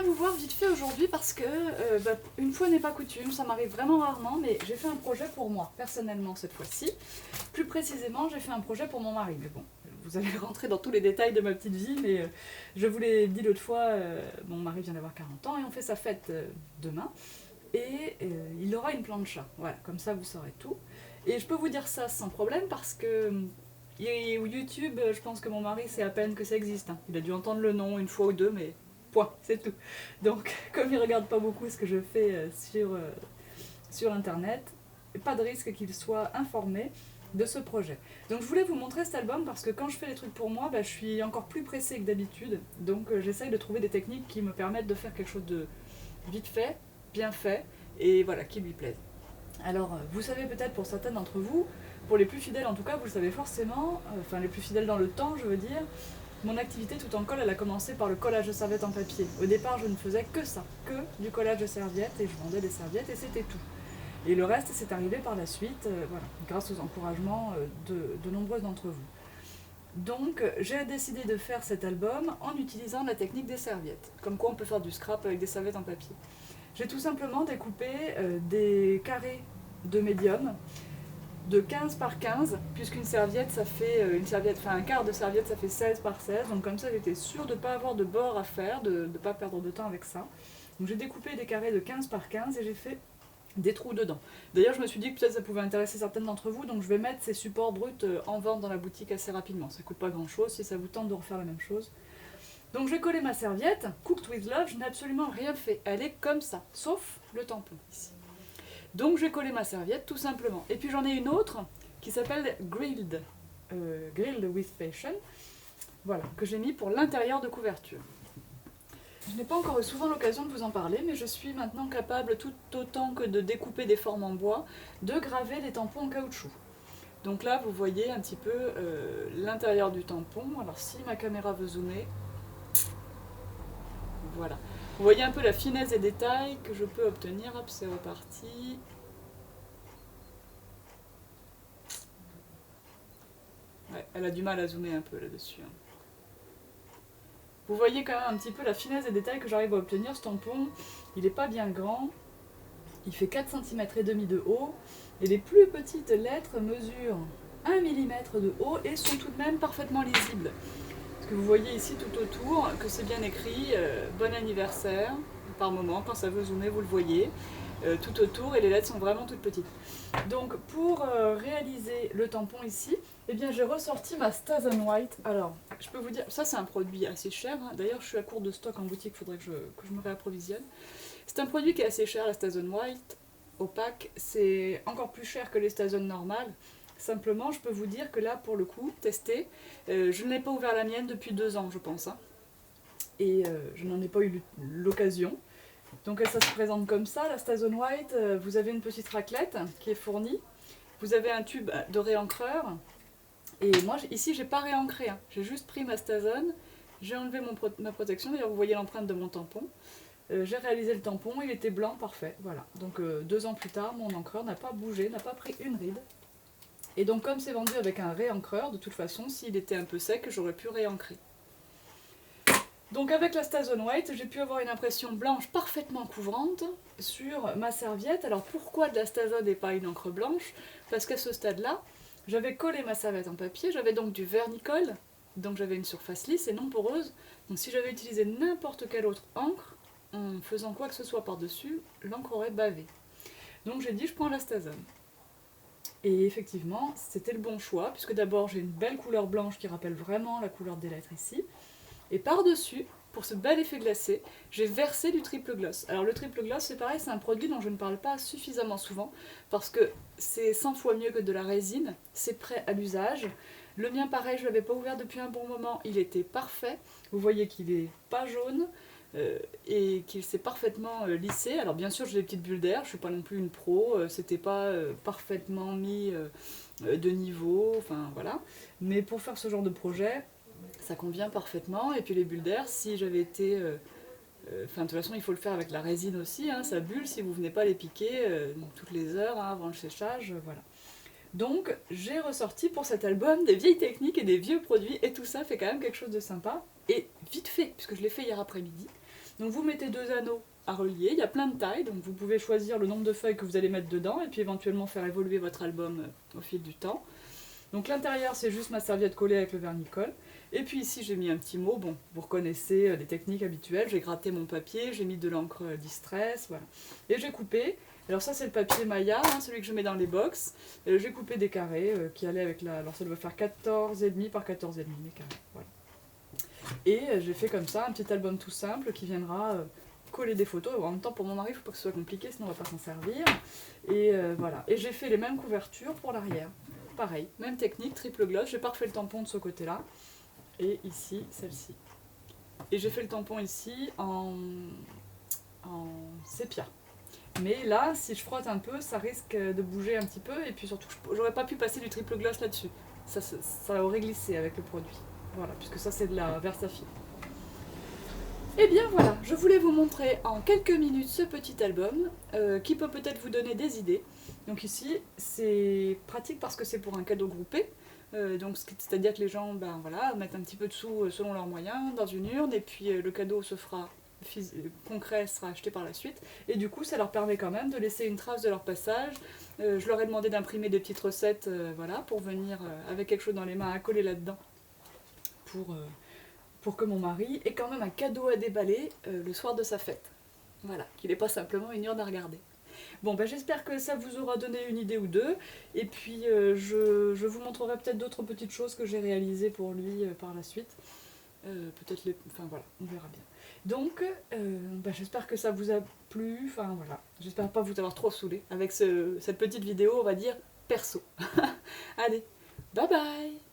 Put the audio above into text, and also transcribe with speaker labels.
Speaker 1: viens vous voir vite fait aujourd'hui parce que, une fois n'est pas coutume, ça m'arrive vraiment rarement, mais j'ai fait un projet pour moi, personnellement cette fois-ci. Plus précisément, j'ai fait un projet pour mon mari, mais bon, vous allez rentrer dans tous les détails de ma petite vie, mais je vous l'ai dit l'autre fois, mon mari vient d'avoir 40 ans et on fait sa fête demain, et il aura une plancha, voilà, comme ça vous saurez tout. Et je peux vous dire ça sans problème parce que YouTube, je pense que mon mari sait à peine que ça existe, hein. Il a dû entendre le nom une fois ou deux, mais point, c'est tout. Donc, comme il regarde pas beaucoup ce que je fais sur Internet, pas de risque qu'il soit informé de ce projet. Donc je voulais vous montrer cet album parce que quand je fais les trucs pour moi, je suis encore plus pressée que d'habitude. Donc j'essaye de trouver des techniques qui me permettent de faire quelque chose de vite fait, bien fait, et voilà, qui lui plaise. Alors, vous savez peut-être pour certains d'entre vous, pour les plus fidèles en tout cas, vous le savez forcément, enfin les plus fidèles dans le temps, je veux dire, mon activité tout en colle, elle a commencé par le collage de serviettes en papier. Au départ, je ne faisais que ça, que du collage de serviettes, et je vendais des serviettes, et c'était tout. Et le reste, c'est arrivé par la suite, voilà, grâce aux encouragements de nombreux d'entre vous. Donc, j'ai décidé de faire cet album en utilisant la technique des serviettes. Comme quoi, on peut faire du scrap avec des serviettes en papier. J'ai tout simplement découpé des carrés de médium de 15 par 15, puisqu'une serviette, ça fait un quart de serviette, ça fait 16 par 16. Donc comme ça, j'étais sûre de ne pas avoir de bord à faire, de ne pas perdre de temps avec ça. Donc j'ai découpé des carrés de 15 par 15 et j'ai fait des trous dedans. D'ailleurs, je me suis dit que peut-être ça pouvait intéresser certaines d'entre vous, donc je vais mettre ces supports bruts en vente dans la boutique assez rapidement. Ça coûte pas grand-chose si ça vous tente de refaire la même chose. Donc j'ai collé ma serviette, Cooked with Love, je n'ai absolument rien fait. Elle est comme ça, sauf le tampon ici. Donc j'ai collé ma serviette tout simplement. Et puis j'en ai une autre qui s'appelle Grilled, Grilled with Passion, voilà, que j'ai mis pour l'intérieur de couverture. Je n'ai pas encore eu souvent l'occasion de vous en parler, mais je suis maintenant capable, tout autant que de découper des formes en bois, de graver des tampons en caoutchouc. Donc là, vous voyez un petit peu l'intérieur du tampon. Alors si ma caméra veut zoomer, voilà. Vous voyez un peu la finesse des détails que je peux obtenir. Hop, c'est reparti. Ouais, elle a du mal à zoomer un peu là-dessus. Vous voyez quand même un petit peu la finesse des détails que j'arrive à obtenir. Ce tampon, il n'est pas bien grand. Il fait 4 cm et demi de haut. Et les plus petites lettres mesurent 1 mm de haut et sont tout de même parfaitement lisibles. Parce que vous voyez ici tout autour que c'est bien écrit bon anniversaire par moment. Quand ça veut zoomer, vous le voyez. Tout autour et les lettres sont vraiment toutes petites. Donc pour réaliser le tampon ici, eh bien j'ai ressorti ma Stas & White. Alors je peux vous dire, ça c'est un produit assez cher, hein. D'ailleurs je suis à court de stock en boutique, il faudrait que je me réapprovisionne. C'est un produit qui est assez cher, la Stas & White, opaque, c'est encore plus cher que les Stas & normales. Simplement je peux vous dire que là pour le coup, testé, je n'ai pas ouvert la mienne depuis 2 ans je pense, hein. Et je n'en ai pas eu l'occasion. Donc ça se présente comme ça, la Stas & White, vous avez une petite raclette qui est fournie, vous avez un tube de réencreur, et moi ici j'ai pas réancré, hein. J'ai juste pris ma Stas & j'ai enlevé ma protection, d'ailleurs vous voyez l'empreinte de mon tampon, j'ai réalisé le tampon, il était blanc, parfait, voilà. Donc 2 ans plus tard, mon encreur n'a pas bougé, n'a pas pris une ride, et donc comme c'est vendu avec un réencreur, de toute façon s'il était un peu sec, j'aurais pu réancrer. Donc avec la Stas & White, j'ai pu avoir une impression blanche parfaitement couvrante sur ma serviette. Alors pourquoi de la Stas & et pas une encre blanche? Parce qu'à ce stade-là, j'avais collé ma serviette en papier, j'avais donc du vernicole, donc j'avais une surface lisse et non poreuse. Donc si j'avais utilisé n'importe quelle autre encre, en faisant quoi que ce soit par-dessus, l'encre aurait bavé. Donc j'ai dit je prends la Stas & Et effectivement, c'était le bon choix, puisque d'abord j'ai une belle couleur blanche qui rappelle vraiment la couleur des lettres ici. Et par-dessus, pour ce bel effet glacé, j'ai versé du triple gloss. Alors le triple gloss, c'est pareil, c'est un produit dont je ne parle pas suffisamment souvent, parce que c'est 100 fois mieux que de la résine, c'est prêt à l'usage. Le mien pareil, je ne l'avais pas ouvert depuis un bon moment, il était parfait. Vous voyez qu'il n'est pas jaune, et qu'il s'est parfaitement lissé. Alors bien sûr j'ai des petites bulles d'air, je ne suis pas non plus une pro, c'était pas parfaitement mis de niveau, enfin voilà. Mais pour faire ce genre de projet, ça convient parfaitement. Et puis les bulles d'air, si j'avais été... de toute façon il faut le faire avec la résine aussi, hein, ça bulle si vous venez pas les piquer toutes les heures hein, avant le séchage, voilà. Donc j'ai ressorti pour cet album des vieilles techniques et des vieux produits, et tout ça fait quand même quelque chose de sympa, et vite fait, puisque je l'ai fait hier après-midi. Donc vous mettez 2 anneaux à relier, il y a plein de tailles, donc vous pouvez choisir le nombre de feuilles que vous allez mettre dedans et puis éventuellement faire évoluer votre album au fil du temps. Donc l'intérieur c'est juste ma serviette collée avec le vernis-colle. Et puis ici j'ai mis un petit mot, bon vous reconnaissez les techniques habituelles, j'ai gratté mon papier, j'ai mis de l'encre Distress, voilà. Et j'ai coupé, alors ça c'est le papier Maya, hein, celui que je mets dans les box. J'ai coupé des carrés qui allaient avec la... Alors ça doit faire 14,5 par 14,5 mes carrés, voilà. Et j'ai fait comme ça un petit album tout simple qui viendra coller des photos. En même temps pour mon mari il ne faut pas que ce soit compliqué sinon on ne va pas s'en servir. Et voilà. Et j'ai fait les mêmes couvertures pour l'arrière. Pareil, même technique, triple gloss. J'ai pas refait le tampon de ce côté-là. Et ici, celle-ci. Et j'ai fait le tampon ici en sépia. Mais là, si je frotte un peu, ça risque de bouger un petit peu. Et puis surtout, j'aurais pas pu passer du triple gloss là-dessus. Ça aurait glissé avec le produit. Voilà, puisque ça c'est de la Versafil. Et bien voilà, je voulais vous montrer en quelques minutes ce petit album qui peut peut-être vous donner des idées. Donc ici, c'est pratique parce que c'est pour un cadeau groupé. Donc c'est-à-dire que les gens voilà, mettent un petit peu de sous selon leurs moyens dans une urne et puis le cadeau se fera concret, sera acheté par la suite. Et du coup, ça leur permet quand même de laisser une trace de leur passage. Je leur ai demandé d'imprimer des petites recettes voilà, pour venir avec quelque chose dans les mains à coller là-dedans. Pour que mon mari ait quand même un cadeau à déballer le soir de sa fête. Voilà, qu'il n'ait pas simplement une urne à regarder. Bon, j'espère que ça vous aura donné une idée ou deux. Et puis, je vous montrerai peut-être d'autres petites choses que j'ai réalisées pour lui par la suite. Peut-être les... Enfin, voilà, on verra bien. Donc, j'espère que ça vous a plu. Enfin, voilà. J'espère pas vous avoir trop saoulé avec cette petite vidéo, on va dire, perso. Allez, bye bye!